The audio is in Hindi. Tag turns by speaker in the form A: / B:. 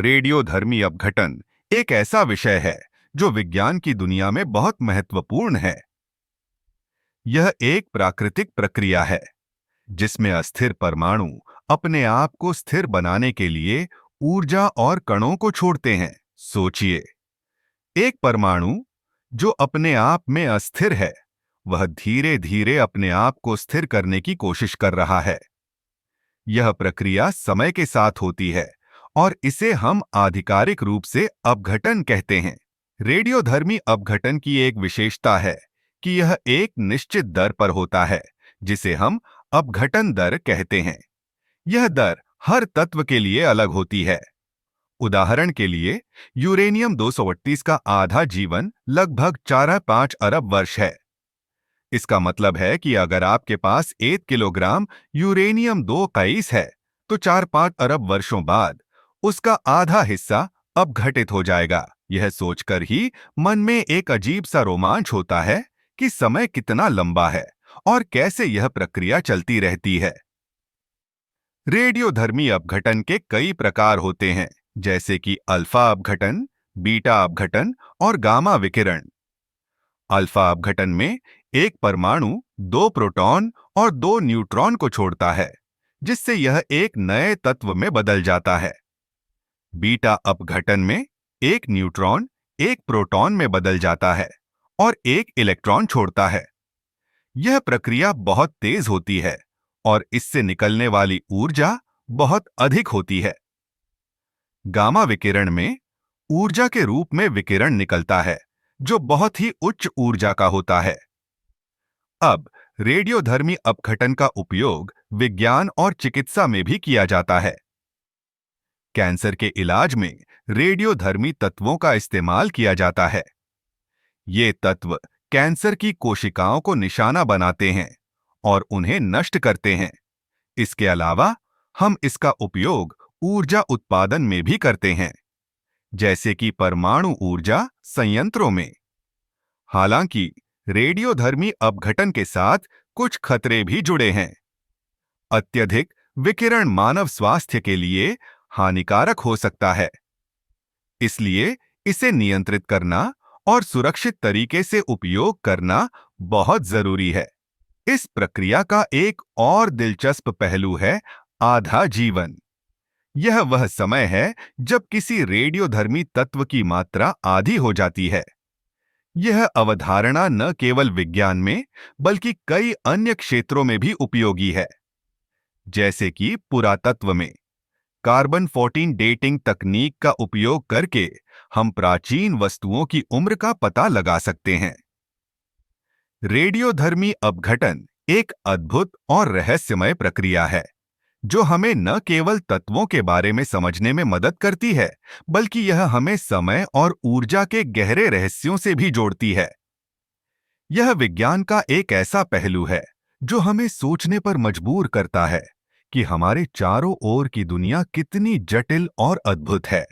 A: रेडियोधर्मी अपघटन एक ऐसा विषय है जो विज्ञान की दुनिया में बहुत महत्वपूर्ण है। यह एक प्राकृतिक प्रक्रिया है जिसमें अस्थिर परमाणु अपने आप को स्थिर बनाने के लिए ऊर्जा और कणों को छोड़ते हैं। सोचिए, एक परमाणु जो अपने आप में अस्थिर है, वह धीरे धीरे अपने आप को स्थिर करने की कोशिश कर रहा है। यह प्रक्रिया समय के साथ होती है और इसे हम आधिकारिक रूप से अपघटन कहते हैं। रेडियोधर्मी अपघटन की एक विशेषता है कि यह एक निश्चित दर पर होता है, जिसे हम अपघटन दर कहते हैं। यह दर हर तत्व के लिए अलग होती है। उदाहरण के लिए, यूरेनियम 238 का आधा जीवन लगभग 4.5 अरब वर्ष है। इसका मतलब है कि अगर आपके पास 1 किलोग्राम यूरेनियम 223 है, तो 4-5 अरब वर्षों बाद उसका आधा हिस्सा अपघटित हो जाएगा। यह सोचकर ही मन में एक अजीब सा रोमांच होता है कि समय कितना लंबा है और कैसे यह प्रक्रिया चलती रहती है। रेडियोधर्मी अपघटन के कई प्रकार होते हैं, जैसे कि अल्फा अपघटन, बीटा अपघटन और गामा विकिरण। अल्फा अपघटन में एक परमाणु 2 प्रोटॉन और 2 न्यूट्रॉन को छोड़ता है, जिससे यह एक नए तत्व में बदल जाता है। बीटा अपघटन में एक न्यूट्रॉन एक प्रोटॉन में बदल जाता है और एक इलेक्ट्रॉन छोड़ता है। यह प्रक्रिया बहुत तेज होती है और इससे निकलने वाली ऊर्जा बहुत अधिक होती है। गामा विकिरण में ऊर्जा के रूप में विकिरण निकलता है, जो बहुत ही उच्च ऊर्जा का होता है। अब रेडियोधर्मी अपघटन का उपयोग विज्ञान और चिकित्सा में भी किया जाता है। कैंसर के इलाज में रेडियोधर्मी तत्वों का इस्तेमाल किया जाता है। ये तत्व कैंसर की कोशिकाओं को निशाना बनाते हैं और उन्हें नष्ट करते हैं। इसके अलावा हम इसका उपयोग ऊर्जा उत्पादन में भी करते हैं, जैसे कि परमाणु ऊर्जा संयंत्रों में। हालांकि रेडियोधर्मी अपघटन के साथ कुछ खतरे भी जुड़े हैं। अत्यधिक विकिरण मानव स्वास्थ्य के लिए हानिकारक हो सकता है, इसलिए इसे नियंत्रित करना और सुरक्षित तरीके से उपयोग करना बहुत जरूरी है। इस प्रक्रिया का एक और दिलचस्प पहलू है आधा जीवन। यह वह समय है जब किसी रेडियोधर्मी तत्व की मात्रा आधी हो जाती है। यह अवधारणा न केवल विज्ञान में बल्कि कई अन्य क्षेत्रों में भी उपयोगी है, जैसे कि पुरातत्व में कार्बन 14 डेटिंग तकनीक का उपयोग करके हम प्राचीन वस्तुओं की उम्र का पता लगा सकते हैं। रेडियोधर्मी अपघटन एक अद्भुत और रहस्यमय प्रक्रिया है, जो हमें न केवल तत्वों के बारे में समझने में मदद करती है, बल्कि यह हमें समय और ऊर्जा के गहरे रहस्यों से भी जोड़ती है। यह विज्ञान का एक ऐसा पहलू है जो हमें सोचने पर मजबूर करता है कि हमारे चारों ओर की दुनिया कितनी जटिल और अद्भुत है।